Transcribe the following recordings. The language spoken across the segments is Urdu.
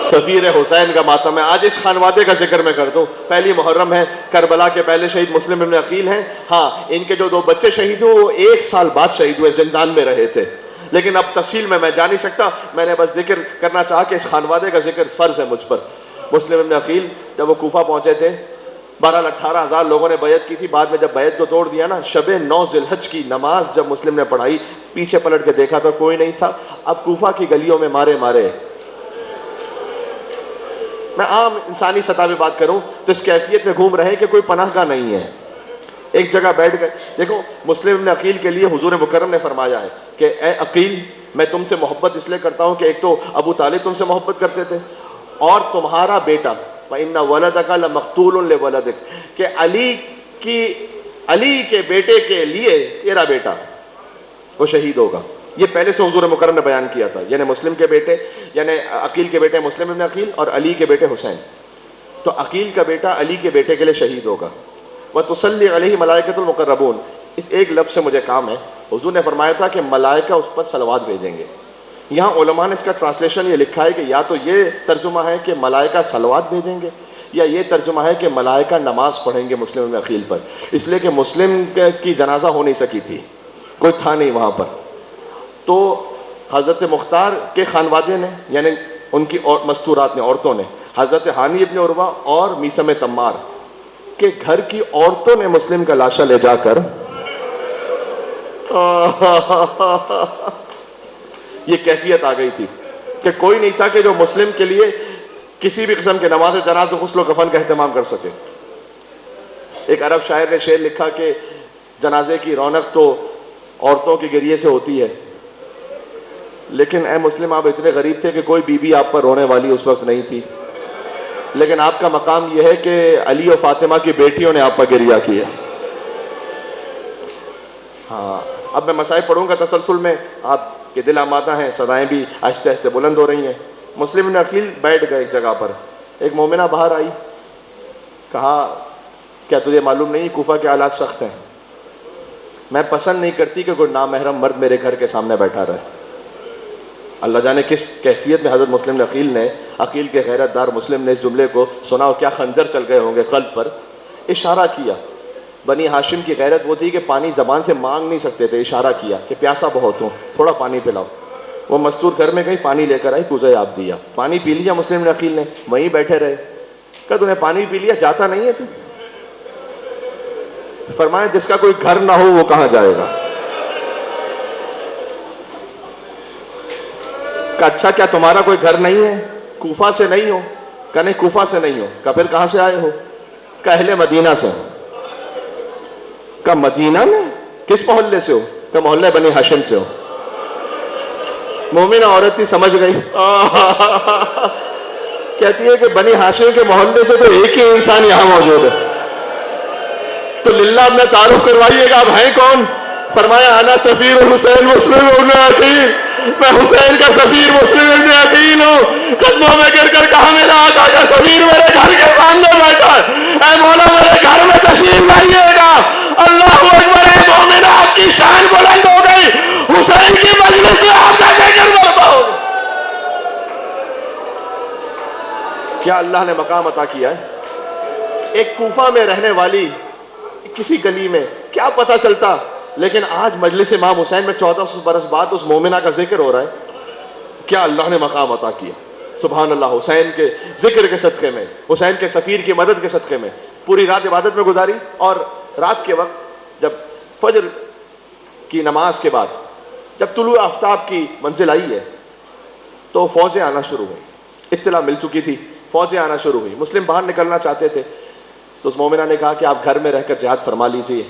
سفیر حسین کا ماتم ہے. آج اس خانوادے کا ذکر میں کر دوں. پہلی محرم ہے, کربلا کے پہلے شہید مسلم ابن عقیل ہیں. ہاں, ان کے جو 2 بچے شہید ہوئے وہ 1 سال بعد شہید ہوئے, زندان میں رہے تھے. لیکن اب تفصیل میں جا نہیں سکتا, میں نے بس ذکر کرنا چاہا کہ اس خانوادے کا ذکر فرض ہے مجھ پر. مسلم ابن عقیل جب وہ کوفہ پہنچے تھے, بہرحال 18,000 لوگوں نے بیعت کی تھی. بعد میں جب بیعت کو توڑ دیا نا, شب 9 ذی الحج کی نماز جب مسلم نے پڑھائی, پیچھے پلٹ کے دیکھا تو کوئی نہیں تھا. اب کوفہ کی گلیوں میں مارے, میں عام انسانی سطح پہ بات کروں تو اس کیفیت میں گھوم رہے کہ کوئی پناہ گاہ نہیں ہے. ایک جگہ بیٹھ گئے. دیکھو مسلم ابن عقیل کے لیے حضور مکرم نے فرمایا ہے کہ اے عقیل, میں تم سے محبت اس لیے کرتا ہوں کہ ایک تو ابو طالب تم سے محبت کرتے تھے, اور تمہارا بیٹا وَإِنَّ وَلَدَكَ لَمَقْتُولٌ لِوَلَدِكَ, کہ علی کے بیٹے کے لیے تیرا بیٹا وہ شہید ہوگا. یہ پہلے سے حضور مکرم نے بیان کیا تھا, یعنی مسلم کے بیٹے, یعنی عقیل کے بیٹے مسلم ابن عقیل اور علی کے بیٹے حسین. تو عقیل کا بیٹا علی کے بیٹے کے لیے شہید ہوگا. وَتُصَلِّ عَلَيْهِ مَلَائِكَةُ الْمُقَرَّبُونَ, اس ایک لفظ سے مجھے کام ہے. حضور نے فرمایا تھا کہ ملائکہ اس پر صلوات بھیجیں گے. یہاں علماء نے اس کا ٹرانسلیشن یہ لکھا ہے کہ یا تو یہ ترجمہ ہے کہ ملائکہ صلوات بھیجیں گے, یا یہ ترجمہ ہے کہ ملائکہ نماز پڑھیں گے مسلم ابن عقیل پر. اس لیے کہ مسلم کی جنازہ ہو نہیں سکی تھی, کوئی تھا نہیں وہاں پر. تو حضرت مختار کے خانوادے نے, یعنی ان کی مستورات نے, عورتوں نے, حضرت ہانی ابن عروہ اور میثم تمار کے گھر کی عورتوں نے مسلم کا لاشا لے جا کر یہ کیفیت آ گئی تھی کہ کوئی نہیں تھا کہ جو مسلم کے لیے کسی بھی قسم کے نماز جنازہ, غسل و کفن کا اہتمام کر سکے. ایک عرب شاعر نے شعر لکھا کہ جنازے کی رونق تو عورتوں کے گریے سے ہوتی ہے, لیکن اے مسلم آپ اتنے غریب تھے کہ کوئی بیوی آپ پر رونے والی اس وقت نہیں تھی, لیکن آپ کا مقام یہ ہے کہ علی و فاطمہ کی بیٹیوں نے آپ پر گریہ کیا. ہاں, اب میں مسائل پڑھوں گا تسلسل میں, آپ کے دل آمادہ ہیں, صدائیں بھی آہستہ آہستہ بلند ہو رہی ہیں. مسلم ابن عقیل بیٹھ گئے ایک جگہ پر. ایک مومنہ باہر آئی, کہا کیا تجھے معلوم نہیں کوفہ کے حالات سخت ہیں, میں پسند نہیں کرتی کہ کوئی نامحرم مرد میرے گھر کے سامنے بیٹھا رہے. اللہ جانے کس کیفیت میں حضرت مسلم عقیل نے, عقیل کے غیرت دار مسلم نے اس جملے کو سنا اور کیا خنجر چل گئے ہوں گے قلب پر. اشارہ کیا, بنی ہاشم کی غیرت وہ تھی کہ پانی زبان سے مانگ نہیں سکتے تھے. اشارہ کیا کہ پیاسا بہت ہوں, تھوڑا پانی پلاؤ. وہ مستور گھر میں گئی, پانی لے کر آئی, کوزہ آب دیا, پانی پی لیا. مسلم عقیل نے وہیں بیٹھے رہے. کہا تُو نے پانی پی لیا, جاتا نہیں ہے تو؟ فرمایا جس کا کوئی گھر نہ ہو وہ کہاں جائے گا. کہ اچھا کیا تمہارا کوئی گھر نہیں ہے, کوفہ سے نہیں ہو؟ کہ نہیں کوفہ سے نہیں ہو. کہ پھر کہاں سے آئے ہو؟ کہ اہل مدینہ سے. کہ مدینہ میں کس محلے سے ہو؟ کہ محلے بنی ہاشم سے ہو. مومنہ عورت تھی, سمجھ گئی. کہتی ہے کہ بنی ہاشم کے محلے سے تو ایک ہی انسان یہاں موجود ہے, تو للہ اپنا تعارف کروائیے گا, آپ ہیں کون؟ فرمایا انا سفیر حسین مسلم ابن عقیل, میں حسین کا سفیر مسلم ابن عقیل ہوں. قدموں میں گر کر کہا میرا آقا کا سفیر میرے گھر کے سامنے بیٹھا ہے, اے مولا میرے گھر میں تشریف لائیے گا. اللہ اکبر. اے مومنہ آپ کی شان بلند ہو گئی, حسین کی مجلس میں آپ کا ذکر برپا ہو گیا. کیا اللہ نے مقام عطا کیا ہے. ایک کوفہ میں رہنے والی کسی گلی میں کیا پتہ چلتا, لیکن آج مجلس امام حسین میں 1400 برس بعد اس مومنہ کا ذکر ہو رہا ہے. کیا اللہ نے مقام عطا کیا. سبحان اللہ. حسین کے ذکر کے صدقے میں, حسین کے سفیر کی مدد کے صدقے میں پوری رات عبادت میں گزاری. اور رات کے وقت جب فجر کی نماز کے بعد جب طلوع آفتاب کی منزل آئی ہے تو فوجیں آنا شروع ہوئی. اطلاع مل چکی تھی, فوجیں آنا شروع ہوئی. مسلم باہر نکلنا چاہتے تھے تو اس مومنہ نے کہا کہ آپ گھر میں رہ کر جہاد فرما لیجئے,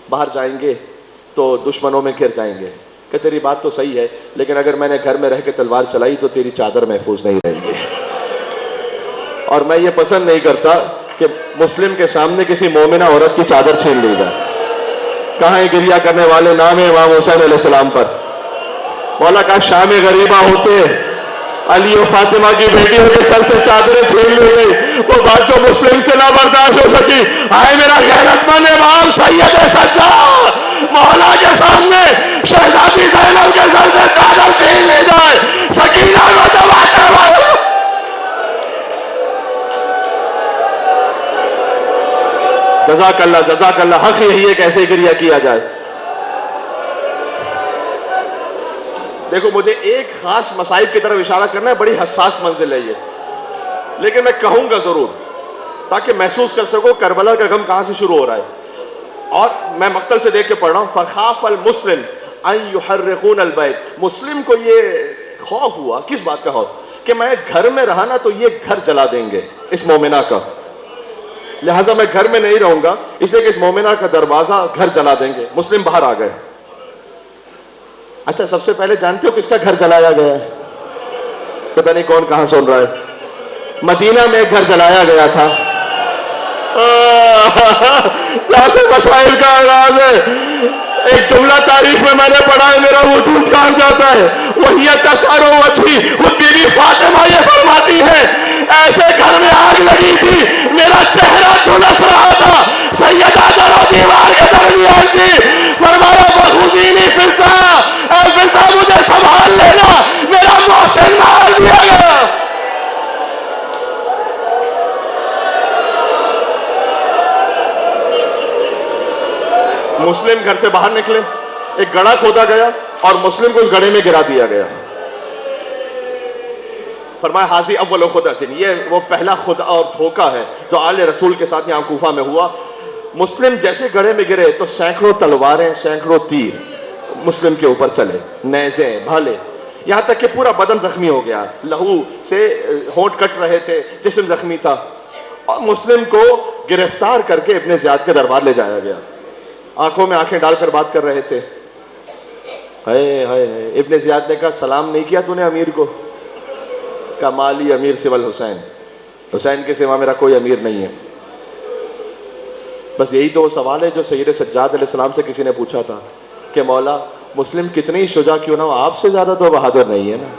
باہر جائیں گے تو دشمنوں میں گر جائیں گے. کہ تیری بات تو صحیح ہے, لیکن اگر میں نے گھر میں رہ کے تلوار چلائی تو تیری چادر محفوظ نہیں رہے گی, اور میں یہ پسند نہیں کرتا کہ مسلم کے سامنے کسی مومنہ عورت کی چادر چھین لی جائے. کہاں گریہ کرنے والے نام ہے امام حسین علیہ السلام پر. مولا کا شام غریبہ ہوتے علی و فاطمہ کی بیٹیوں کے سر سے چادریں چھین لی گئی. وہ بات جو مسلم سے نہ برداشت ہو سکی. آئے میرا غیرت مند امام سید سجاد, مولا کے سامنے شہزادی زینب کے سر سے چادر چھین لی جائے, سکینہ کو دباتے ہوئے جزاک اللہ جزاک اللہ. حق یہی ہے کہ ایسے گریہ کیا جائے. دیکھو مجھے ایک خاص مصائب کی طرف اشارہ کرنا ہے, بڑی حساس منزل ہے یہ, لیکن میں کہوں گا ضرور تاکہ محسوس کر سکو کربلا کا غم کہاں سے شروع ہو رہا ہے. اور میں مقتل سے دیکھ کے پڑھ رہا ہوں, فخاف المسلم ان یحرقون البیت. مسلم کو یہ خوف ہوا, کس بات کا خوف, کہ میں گھر میں رہا نا تو یہ گھر جلا دیں گے اس مومنہ کا, لہٰذا میں گھر میں نہیں رہوں گا, اس لیے کہ اس مومنہ کا دروازہ گھر جلا دیں گے. مسلم باہر آ گئے. اچھا سب سے پہلے جانتے ہو کس کا گھر جلایا گیا ہے؟ پتہ نہیں کون کہاں سن رہا ہے. مدینہ میں ایک گھر جلایا گیا تھا. یہاں سے مسائل کا آغاز ہے. ایک جملہ تاریخ میں نے پڑھا ہے, میرا وجود کام جاتا ہے. وہی تشعر وجہی, وہ بیوی فاطمہ یہ فرماتی ہے ایسے گھر میں آگ لگی تھی, میرا چہرہ جھلس رہا تھا, سیدہ در و دیوار کے درمیان تھی. فرمایا بخوزینی فضا, اے فضا مجھے سنبھال لینا, میرا محسن مار دیا گیا. مسلم گھر سے باہر نکلے, ایک گڑھا کھودا گیا اور مسلم کو اس گڑھے میں گرا دیا گیا. فرمایا حاضی اول خدعۃ, یہ وہ پہلا خدعہ اور دھوکہ ہے جو آل رسول کے ساتھ یہاں کوفہ میں ہوا. مسلم جیسے گڑھے میں گرے تو سینکڑوں تلواریں, سینکڑوں تیر مسلم کے اوپر چلے, نیزیں, بھالے, یہاں تک کہ پورا بدن زخمی ہو گیا. لہو سے ہونٹ کٹ رہے تھے, جسم زخمی تھا, اور مسلم کو گرفتار کر کے ابن زیاد کے دربار لے جایا گیا. آنکھوں میں آنکھیں ڈال کر بات کر رہے تھے. ہائے ہائے, ابن زیاد نے کہا سلام نہیں کیا تو نے امیر کو؟ کہا مالی امیر سوى الحسین, حسین کے سوا میرا کوئی امیر نہیں ہے. بس یہی تو وہ سوال ہے جو سید سجاد علیہ السلام سے کسی نے پوچھا تھا کہ مولا مسلم کتنی شجاع کیوں نہ ہو, آپ سے زیادہ تو بہادر نہیں ہے نا.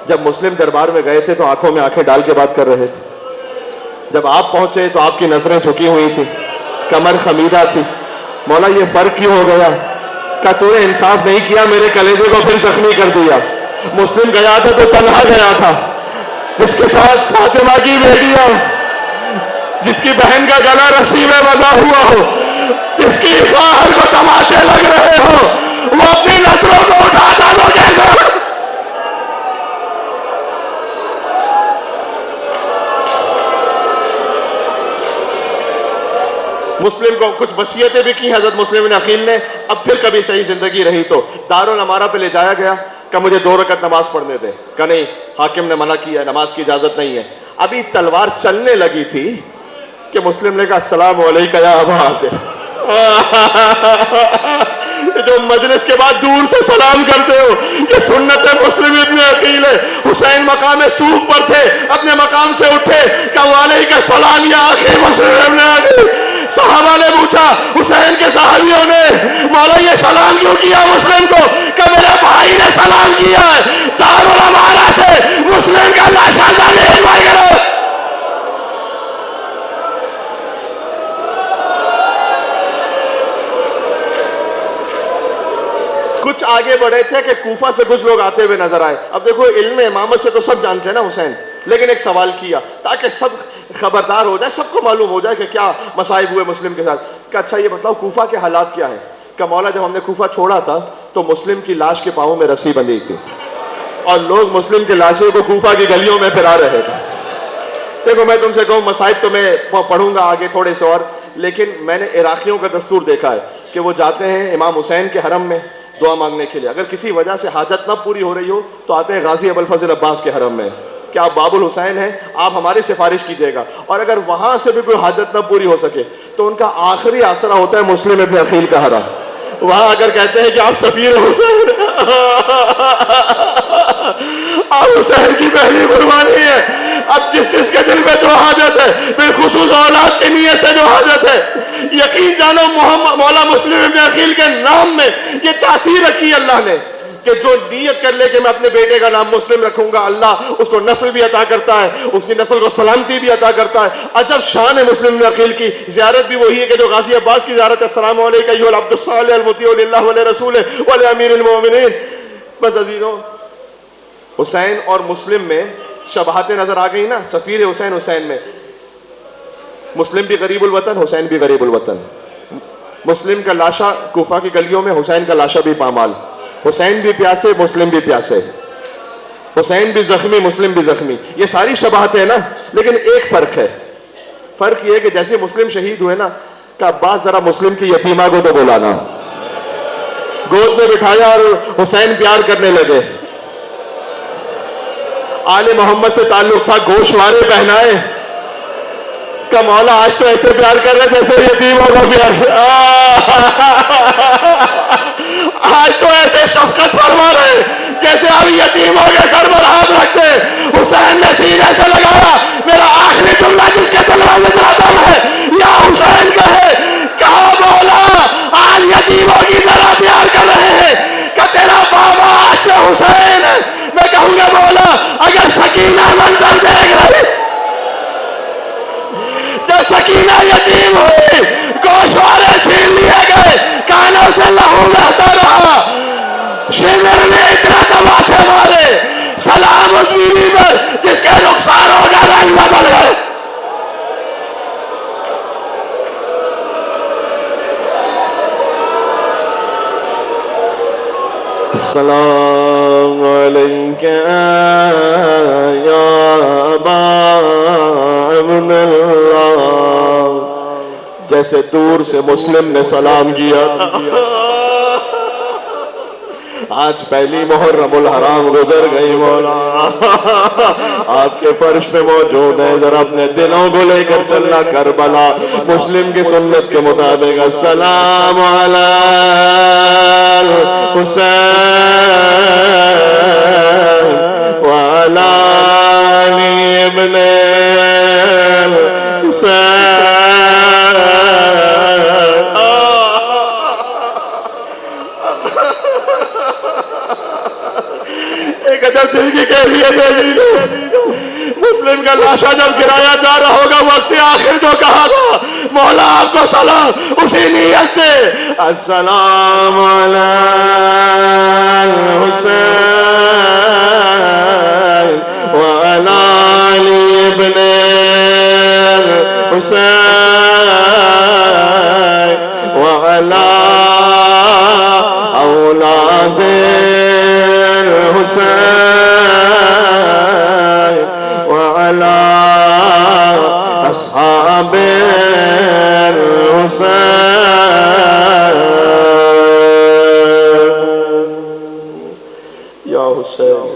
جب مسلم دربار میں گئے تھے تو آنکھوں میں آنکھیں ڈال کے بات کر رہے تھے. جب آپ پہنچے تو آپ کی نظریں جھکی ہوئی تھی, کمر خمیدہ تھی. مولا یہ فرق کیوں ہو گیا؟ کہ تو نے انصاف نہیں کیا, میرے کلیجے کو پھر زخمی کر دیا. مسلم گیا تھا تو تنہا گیا تھا, جس کے ساتھ فاطمہ کی بیٹیاں, جس کی بہن کا گلا رسی میں بندھا ہوا ہو, جس کی خواہر کو تماشے لگ رہے ہو, وہ اپنی نظروں کو اٹھاتا تو کیسے؟ مسلم کو کچھ وصیتیں بھی کی حضرت مسلم بن عقیل نے. اب پھر کبھی صحیح زندگی رہی تو دارالامارہ پہ لے جایا گیا کہ مجھے 2 رکعت نماز پڑھنے دے. کہ نہیں, حاکم نے منع کیا, نماز کی اجازت نہیں ہے. ابھی تلوار چلنے لگی تھی کہ مسلم نے کہا السلام علیکم یا ابا عاطف. جو مجلس کے بعد دور سے سلام کرتے ہو, یہ سنت مسلم ابن عقیل ہے. حسین مقام سوق پر تھے, اپنے مقام سے اٹھے, کہ وعلیکم السلام یا اخی مسلم ابن عقیل. صحابہ نے پوچھا, حسین کے صحابیوں نے, مولا یہ سلام کیوں کیا مسلم کو؟ کہ میرے بھائی نے سلام کیا ہے. دارالامارہ سے مسلم کا لاشا زمین پر گرا. کچھ آگے بڑھے تھے کہ کوفہ سے کچھ لوگ آتے ہوئے نظر آئے. اب دیکھو علم امامت سے تو سب جانتے ہیں نا حسین, لیکن ایک سوال کیا تاکہ سب خبردار ہو جائے, سب کو معلوم ہو جائے کہ کیا مصائب ہوئے مسلم کے ساتھ. کہ اچھا یہ بتاؤ کوفہ کے حالات کیا ہیں؟ کہ مولا جب ہم نے کوفہ چھوڑا تھا تو مسلم کی لاش کے پاؤں میں رسی بندھی تھی اور لوگ مسلم کے لاشوں کو کوفہ کی گلیوں میں پھرا رہے تھے. دیکھو میں تم سے کہوں, مصائب تو میں پڑھوں گا آگے تھوڑے سے اور, لیکن میں نے عراقیوں کا دستور دیکھا ہے کہ وہ جاتے ہیں امام حسین کے حرم میں دعا مانگنے کے لیے. اگر کسی وجہ سے حاجت نہ پوری ہو رہی ہو تو آتے ہیں غازی ابوالفضل عباس کے حرم میں کہ آپ باب الحسین ہیں, آپ ہماری سفارش کیجیے گا. اور اگر وہاں سے بھی کوئی حاجت نہ پوری ہو سکے تو ان کا آخری آسرا ہوتا ہے مسلم ابن عقیل کا حرم. وہاں اگر کہتے ہیں کہ آپ سفیر حسین, آپ حسین کی پہلی قربانی ہے. اب جس کے دل میں جو حاجت ہے, بالخصوص اولاد کی نیت سے جو حاجت ہے, یقین جانو مولا مسلم ابن عقیل کے نام میں یہ تاثیر رکھی اللہ نے کہ جو نیت کر لے کہ میں اپنے بیٹے کا نام مسلم رکھوں گا, اللہ اس کو نسل بھی عطا کرتا ہے, اس کی نسل کو سلامتی بھی عطا کرتا ہے. عجب شان ہے مسلم بن عقیل کی. زیارت بھی وہی ہے کہ جو غازی عباس کی زیارت ہے, السلام علیکم ایھا العبد الصالح المطیع للہ ولرسولہ ولامیر المؤمنین. بس عزیزوں, حسین اور مسلم میں شباہتیں نظر آ گئی نا, سفیر حسین حسین میں. مسلم بھی غریب الوطن، حسین بھی غریب الوطن. مسلم کا لاشا کوفہ کی گلیوں میں، حسین کا لاشا بھی پامال. حسین بھی پیاسے، مسلم بھی پیاسے. حسین بھی زخمی، مسلم بھی زخمی. یہ ساری شباہتیں ہیں نا، لیکن ایک فرق ہے. فرق یہ ہے کہ جیسے مسلم شہید ہوئے نا، کہ عباس ذرا مسلم کی یتیمہ کو تو بلانا. گود میں بٹھایا اور حسین پیار کرنے لگے. آل محمد سے تعلق تھا، گوشوارے پہنائے کہ مولا آج تو ایسے پیار کر رہے جیسے یتیموں کو پیار. آج تو ایسے شفقت فرما رہے جیسے اب یتیموں کے سر پر ہاتھ رکھتے. حسین نے سینے سے لگایا. میرا آخری جملہ جس کے دروازے پر دم ہے، یا حسین کہے کہا مولا آج یتیموں کی طرح پیار کر رہے ہیں کہ تیرا بابا آج سے حسین ہے. میں کہوں گا مولا اگر سکینہ منظر دیکھ رہی، جب سکینہ یتیم ہوئی، گوشوارے چھین لیے گئے، کانوں سے لہو بہتا رہا، شمر نے اتنا تماچے مارے، سلام اس بیوی پر جس کے رخساروں کا رنگ بدل گئے. السلام علیکم یا ابا عبداللہ. جیسے دور سے مسلم نے سلام کیا. آج پہلی محرم الحرام گزر گئی مولا، آپ کے فرش پہ موجود ہے. ذرا اپنے دلوں کو لے کر چلنا کربلا مسلم کی سنت کے مطابق. السلام علی حسین وعلی علی ابن حسین. ایک عجب دل کی کیفیت ہے. مسلم کا لاشا جب گرایا جا رہا ہوگا، وقت آخر جو کہا تھا مولا آپ کو سلام، اسی نیت سے السلام علی حسین وعلی علی ابن حسین وعلی اولاد حسین وعلی اصحاب حسین. یا حسین